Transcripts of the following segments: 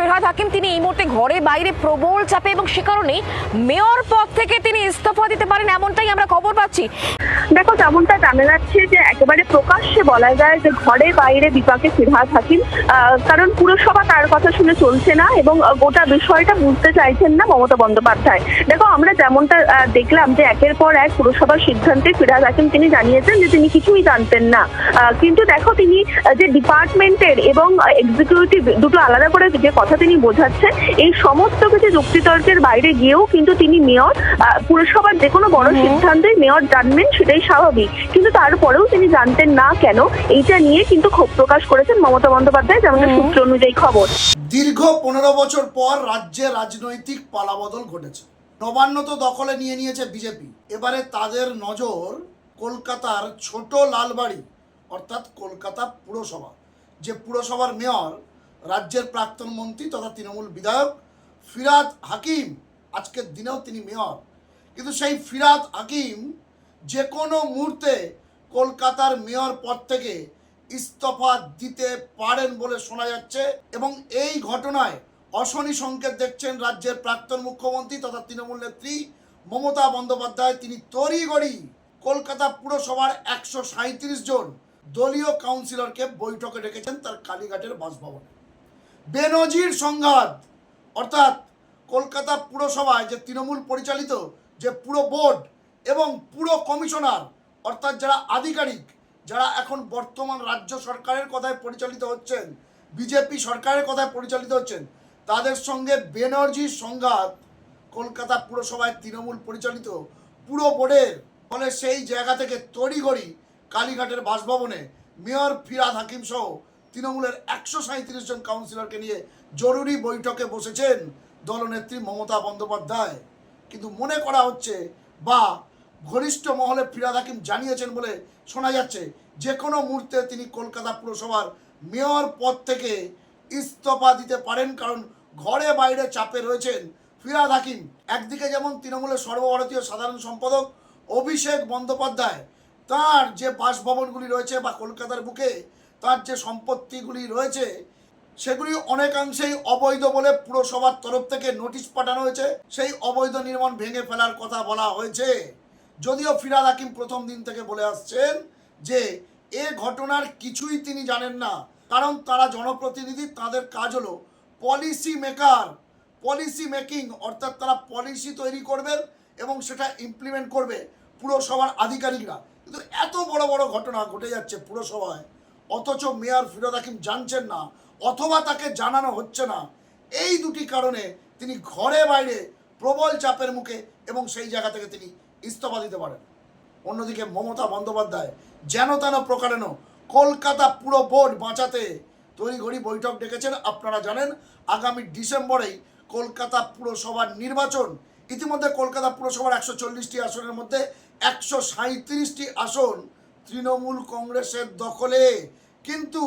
ফিরহাদ হাকিম তিনি এই মুহূর্তে ঘরে বাইরে প্রবল চাপে এবং সে কারণে মেয়র পদ থেকে তিনি ইস্তফা দিতে পারেন এমনটাই আমরা খবর পাচ্ছি। দেখো, যেমনটা জানা যাচ্ছে যে একেবারে প্রকাশ্যে বলা যায় যে ঘরে বাইরে বিপাকে ফিরহাদ হাকিম, কারণ পুরসভা তার কথা শুনে চলছে না এবং গোটা বিষয়টা বুঝতে চাইছেন না মমতা বন্দ্যোপাধ্যায়। দেখো, আমরা যেমনটা দেখলাম যে একের পর এক পুরসভার সিদ্ধান্তে ফিরহাদ হাকিম তিনি জানিয়েছেন যে তিনি কিছুই জানতেন না, কিন্তু দেখো তিনি যে ডিপার্টমেন্টের এবং এক্সিকিউটিভ দুটো আলাদা করে যে কথা তিনি বোঝাচ্ছেন, এই সমস্ত কিছু যুক্তিতর্কের বাইরে গিয়েও কিন্তু তিনি মেয়র, পুরসভার যে কোনো বড় সিদ্ধান্তই মেয়র জানবেন সেটাই স্বাভাবিক, কিন্তু তারপরেও তিনি জানতেন না কেন, এইটা নিয়ে কিন্তু ক্ষোভ প্রকাশ করেছেন মমতা বন্দ্যোপাধ্যায়, যেমন সূত্র অনুযায়ী খবর। দীর্ঘ 15 বছর পর রাজ্যে রাজনৈতিক পালাবদল ঘটেছে। নবান্ন তো দখলে নিয়ে নিয়েছে বিজেপি। এবারে তাদের নজর কলকাতার ছোট লালবাড়ি অর্থাৎ কলকাতা পুরসভা, যে পুরসভার মেয়র রাজ্যের প্রাক্তন মন্ত্রী তথা তৃণমূল বিধায়ক ফিরহাদ হাকিম। আজকের দিনেও তিনি মেয়র, কিন্তু সেই ফিরহাদ হাকিম যে কোনো মুহূর্তে কলকাতার মেয়র পদ থেকে ইস্তফা দিতে পারেন বলে শোনা যাচ্ছে এবং এই ঘটনায় অশনি সংকেত দেখছেন রাজ্যের প্রাক্তন মুখ্যমন্ত্রী তথা তৃণমূল নেত্রী মমতা বন্দ্যোপাধ্যায়। তিনি তড়িঘড়ি কলকাতা পুরসভার 137 জন দলীয় কাউন্সিলরকে বৈঠকে ডেকেছেন তার কালীঘাটের বাসভবনে। বেনজির সংঘাত, অর্থাৎ কলকাতা পুরসভায় যে তৃণমূল পরিচালিত যে পুরো বোর্ড এবং পুরো কমিশনার অর্থাৎ যারা আধিকারিক, যারা এখন বর্তমান রাজ্য সরকারের কথায় পরিচালিত হচ্ছেন, বিজেপি সরকারের কথায় পরিচালিত হচ্ছেন, তাদের সঙ্গে বেনজির সংঘাত কলকাতা পুরসভায় তৃণমূল পরিচালিত পুরো বোর্ডের। ফলে সেই জায়গা থেকে তড়িঘড়ি কালীঘাটের বাসভবনে মেয়র ফিরহাদ হাকিম সহ তৃণমূলের 137 জন কাউন্সিলরকে নিয়ে জরুরি বৈঠকে বসেছেন দলনেত্রী মমতা বন্দ্যোপাধ্যায়। কিন্তু মনে করা হচ্ছে বা ঘনিষ্ঠ মহলে ফিরহাদ হাকিম জানিয়েছেন বলে শোনা যাচ্ছে যে কোনো মুহূর্তে তিনি কলকাতা পুরসভার মেয়র পদ থেকে ইস্তফা দিতে পারেন, কারণ ঘরে বাইরে চাপে রয়েছেন ফিরহাদ হাকিম। একদিকে যেমন তৃণমূলের সর্বভারতীয় সাধারণ সম্পাদক অভিষেক বন্দ্যোপাধ্যায়, তার যে বাসভবনগুলি রয়েছে বা কলকাতার বুকে তার যে সম্পত্তিগুলি রয়েছে সেগুলি অনেকাংশেই অবৈধ বলে পুরসভার তরফ থেকে নোটিশ পাঠানো হয়েছে। সেই অবৈধ নির্মাণ ভেঙে ফেলার কথা বলা হয়েছে। যদিও ফিরহাদ হাকিম প্রথম দিন থেকে বলে আসছেন যে এ ঘটনার কিছুই তিনি জানেন না, কারণ তারা জনপ্রতিনিধি, তাদের কাজ হলো পলিসি মেকার, পলিসি মেকিং, অর্থাৎ তারা পলিসি তৈরি করবেন এবং সেটা ইমপ্লিমেন্ট করবে পুরসভার আধিকারিকরা। কিন্তু এত বড় বড় ঘটনা ঘটে যাচ্ছে পুরসভায়, অথচ মেয়র ফিরহাদ হাকিম জানছেন না অথবা তাকে জানানো হচ্ছে না। এই দুটি কারণে তিনি ঘরে বাইরে প্রবল চাপের মুখে এবং সেই জায়গা থেকে তিনি ইস্তফা দিতে পারেন। অন্যদিকে মমতা বন্দ্যোপাধ্যায় যেন তেন প্রকারেণ কলকাতা পুরো বোর্ড বাঁচাতে তড়িঘড়ি বৈঠক ডেকেছেন। আপনারা জানেন আগামী ডিসেম্বরেই কলকাতা পুরসভার নির্বাচন। ইতিমধ্যে কলকাতা পুরসভার 140টি আসনের মধ্যে 137টি আসন তৃণমূল কংগ্রেসের দখলে। কিন্তু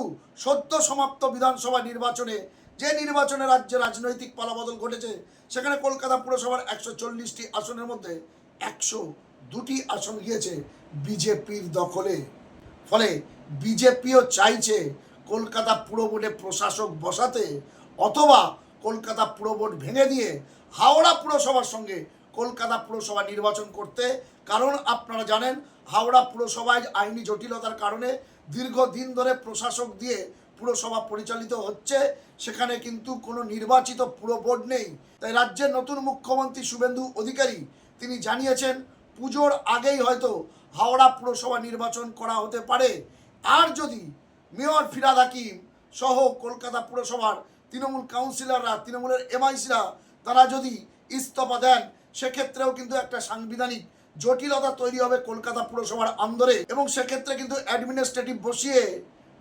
সদ্য সমাপ্ত বিধানসভা নির্বাচনে, যে নির্বাচনে রাজ্যে রাজনৈতিক পালাবদল ঘটেছে, সেখানে কলকাতা পুরসভার 140টি আসনের মধ্যে 102টি আসন গিয়েছে বিজেপির দখলে। ফলে বিজেপিও চাইছে কলকাতা পুর বোর্ডে প্রশাসক বসাতে অথবা কলকাতা পুর বোর্ড ভেঙে দিয়ে হাওড়া পুরসভার সঙ্গে কলকাতা পুরসভা নির্বাচন করতে। কারণ আপনারা জানেন হাওড়া পুরসভায় আইনি জটিলতার কারণে দীর্ঘদিন ধরে প্রশাসক দিয়ে পুরসভা পরিচালিত হচ্ছে, সেখানে কিন্তু কোনো নির্বাচিত পুর বোর্ড নেই। তাই রাজ্যের নতুন মুখ্যমন্ত্রী শুভেন্দু অধিকারী তিনি জানিয়েছেন পুজোর আগেই হয়তো হাওড়া পুরসভা নির্বাচন করা হতে পারে। আর যদি মেয়র ফিরহাদ হাকিম সহ কলকাতা পুরসভার তৃণমূল কাউন্সিলররা, তৃণমূলের এমআইসিরা তারা যদি ইস্তফা দেন, সেক্ষেত্রেও কিন্তু একটা সাংবিধানিক জটিলতা তৈরি হবে কলকাতা পুরসভার আন্দরে এবং সেক্ষেত্রে কিন্তু অ্যাডমিনিস্ট্রেটিভ বসিয়ে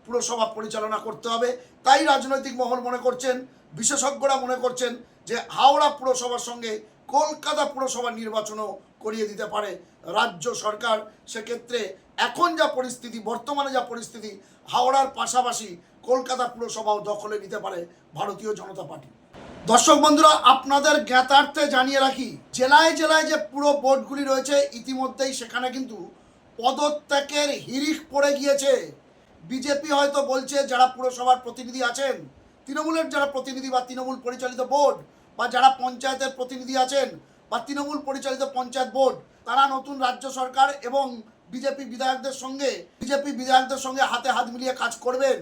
পুরসভা পরিচালনা করতে হবে। তাই রাজনৈতিক মহল মনে করছেন, বিশেষজ্ঞরা মনে করছেন যে হাওড়া পুরসভার সঙ্গে কলকাতা পুরসভার নির্বাচনও করিয়ে দিতে পারে রাজ্য সরকার। সেক্ষেত্রে এখন যা পরিস্থিতি, বর্তমানে যা পরিস্থিতি, হাওড়ার পাশাপাশি কলকাতা পুরসভাও দখলে নিতে পারে ভারতীয় জনতা পার্টি। দর্শক বন্ধুরা, আপনাদের জ্ঞাতার্থে জানিয়ে রাখি, জেলায় জেলায় যে পুরো বোর্ডগুলি রয়েছে ইতিমধ্যেই সেখানে কিন্তু পদত্যাগের হিড়িক পড়ে গিয়েছে। বিজেপি হয়তো বলছে যারা পুরসভার প্রতিনিধি আছেন তৃণমূলের যারা প্রতিনিধি বা তৃণমূল পরিচালিত বোর্ড বা যারা পঞ্চায়েতের প্রতিনিধি আছেন বা তৃণমূল পরিচালিত পঞ্চায়েত বোর্ড, তারা নতুন রাজ্য সরকার এবং বিজেপি বিধায়কদের সঙ্গে হাতে হাত মিলিয়ে কাজ করবেন।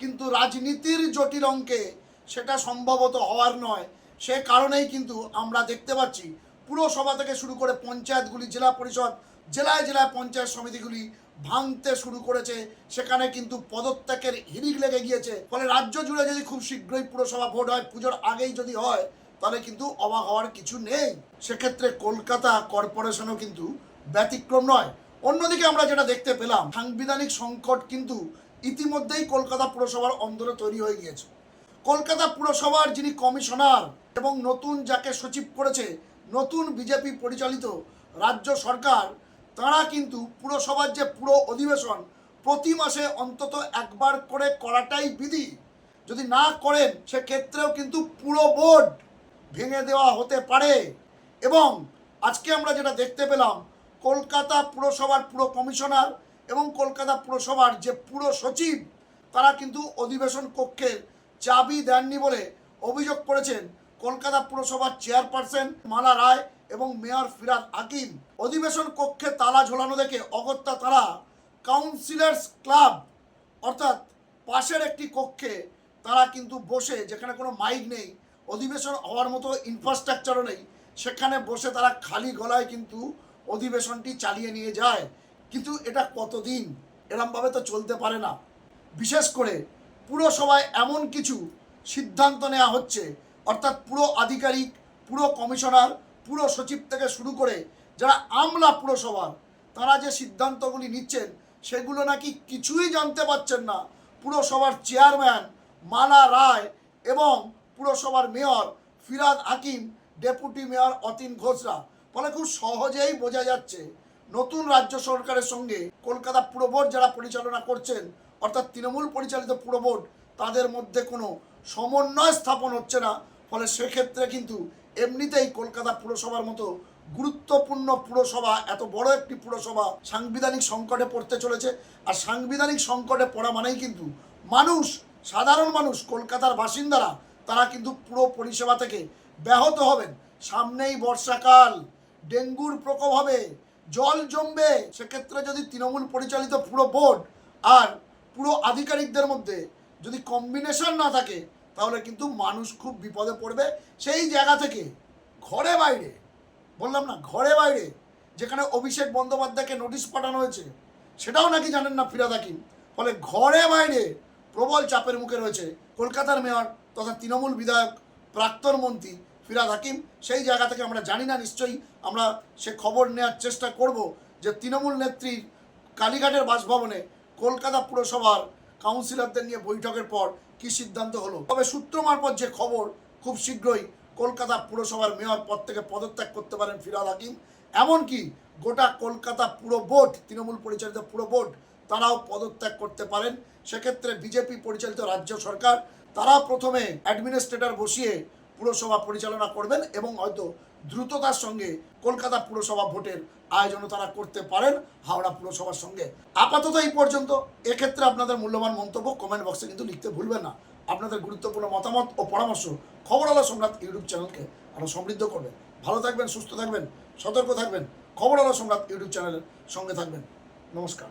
কিন্তু রাজনীতির জটিল অঙ্কে সেটা সম্ভবত হওয়ার নয়। সে কারণেই কিন্তু আমরা দেখতে পাচ্ছি পুরসভা থেকে শুরু করে পঞ্চায়েতগুলি, জেলা পরিষদ, জেলায় জেলায় পঞ্চায়েত সমিতিগুলি ভাঙতে শুরু করেছে। সেখানে কিন্তু পদত্যাগের হিড়িক লেগে গিয়েছে। ফলে রাজ্য জুড়ে যদি খুব শীঘ্রই পুরসভা ভোট হয়, পুজোর আগেই যদি হয়, তাহলে কিন্তু অবাক হওয়ার কিছু নেই। সেক্ষেত্রে কলকাতা কর্পোরেশনও কিন্তু ব্যতিক্রম নয়। অন্যদিকে আমরা যেটা দেখতে পেলাম, সাংবিধানিক সংকট কিন্তু ইতিমধ্যেই কলকাতা পুরসভার অন্দরে তৈরি হয়ে গিয়েছে। কলকাতা পুরসভার যিনি কমিশনার এবং নতুন যাকে সচিব করেছে নতুন বিজেপি পরিচালিত রাজ্য সরকার, তারা কিন্তু পুরসভার যে পুরো অধিবেশন প্রতি মাসে অন্তত একবার করে করাটাই বিধি। যদি না করেন সেক্ষেত্রেও কিন্তু পুরো বোর্ড ভেঙে দেওয়া হতে পারে। এবং আজকে আমরা যেটা দেখতে পেলাম, কলকাতা পুরসভার পুরো কমিশনার এবং কলকাতা পুরসভার যে পুরো সচিব, তারা কিন্তু অধিবেশন কক্ষের চাবি দেননি বলে অভিযোগ করেছেন কলকাতা পুরসভার চেয়ারপারসন মালা রায় এবং মেয়র ফিরহাদ হাকিম। অধিবেশন কক্ষে তালা ঝোলানো দেখে অগত্যা তারা কাউন্সিলার্স ক্লাব অর্থাৎ পাশের একটি কক্ষে তারা কিন্তু বসে, যেখানে কোনো মাইক নেই, অধিবেশন হওয়ার মতো ইনফ্রাস্ট্রাকচারও নেই, সেখানে বসে তারা খালি গলায় কিন্তু অধিবেশনটি চালিয়ে নিয়ে যায়। কিন্তু এটা কতদিন? এরমভাবে তো চলতে পারে না। বিশেষ করে পুরসভায় এমন কিছু সিদ্ধান্ত নেওয়া হচ্ছে, অর্থাৎ পুরো আধিকারিক, পুরো কমিশনার, পুরো সচিব থেকে শুরু করে যারা আমলা পুরসভার, তারা যে সিদ্ধান্তগুলি নিচ্ছেন সেগুলো নাকি কিছুই জানতে পারছেন না পুরসভার চেয়ারম্যান মালা রায় এবং পুরসভার mayor Firhad Hakim, deputy mayor Atin ঘোষরা। ফলে খুব সহজেই বোঝা যাচ্ছে নতুন রাজ্য সরকারের সঙ্গে কলকাতা পুর বোর্ড যারা পরিচালনা করছেন, অর্থাৎ তৃণমূল পরিচালিত পুর বোর্ড, তাদের মধ্যে কোনো সমন্বয় স্থাপন হচ্ছে না। ফলে সেক্ষেত্রে কিন্তু এমনিতেই কলকাতা পুরসভার মতো গুরুত্বপূর্ণ পুরসভা, এত বড় একটি পুরসভা সাংবিধানিক সংকটে পড়তে চলেছে। আর সাংবিধানিক সংকটে পড়া মানেই কিন্তু মানুষ, সাধারণ মানুষ, কলকাতার বাসিন্দারা, তারা কিন্তু পুরো পরিষেবা থেকে ব্যাহত হবেন। সামনেই বর্ষাকাল, ডেঙ্গুর প্রকোপ হবে, জল জমবে। সেক্ষেত্রে যদি তৃণমূল পরিচালিত পুরো বোর্ড আর পুরো আধিকারিকদের মধ্যে যদি কম্বিনেশন না থাকে, তাহলে কিন্তু মানুষ খুব বিপদে পড়বে। সেই জায়গা থেকে ঘরে বাইরে, বললাম না ঘরে বাইরে, যেখানে অভিষেক বন্দ্যোপাধ্যায়কে নোটিশ পাঠানো হয়েছে সেটাও নাকি জানেন না ফিরহাদ হাকিম। ফলে ঘরে বাইরে প্রবল চাপের মুখে রয়েছে কলকাতার মেয়র তথা তৃণমূল বিধায়ক প্রাক্তন মন্ত্রী ফিরহাদ হাকিম। সেই জায়গা থেকে আমরা জানি না, নিশ্চয়ই আমরা সে খবর নেওয়ার চেষ্টা করব যে তৃণমূল নেত্রীর কালীঘাটের বাসভবনে কলকাতা পুরসভার কাউন্সিলরদের নিয়ে বৈঠকের পর কী সিদ্ধান্ত হলো। তবে সূত্র মারফত যে খবর, খুব শীঘ্রই কলকাতা পুরসভার মেয়র পদ থেকে পদত্যাগ করতে পারেন ফিরহাদ হাকিম। এমনকি গোটা কলকাতা পুরো বোর্ড, তৃণমূল পরিচালিত পুরো বোর্ড, তারাও পদত্যাগ করতে পারেন। সেক্ষেত্রে বিজেপি পরিচালিত রাজ্য সরকার, তারা প্রথমে অ্যাডমিনিস্ট্রেটর বসিয়ে পুরসভা পরিচালনা করবেন এবং হয়তো দ্রুততার সঙ্গে কলকাতা পুরসভা ভোটের আয়োজনও তারা করতে পারেন হাওড়া পুরসভার সঙ্গে। আপাতত এই পর্যন্ত। এক্ষেত্রে আপনাদের মূল্যবান মন্তব্য কমেন্ট বক্সে কিন্তু লিখতে ভুলবেন না। আপনাদের গুরুত্বপূর্ণ মতামত ও পরামর্শ খবর আলো সম্রাট ইউটিউব চ্যানেলকে আরও সমৃদ্ধ করবেন। ভালো থাকবেন, সুস্থ থাকবেন, সতর্ক থাকবেন। খবর আলো সম্রাট ইউটিউব চ্যানেলের সঙ্গে থাকবেন। নমস্কার।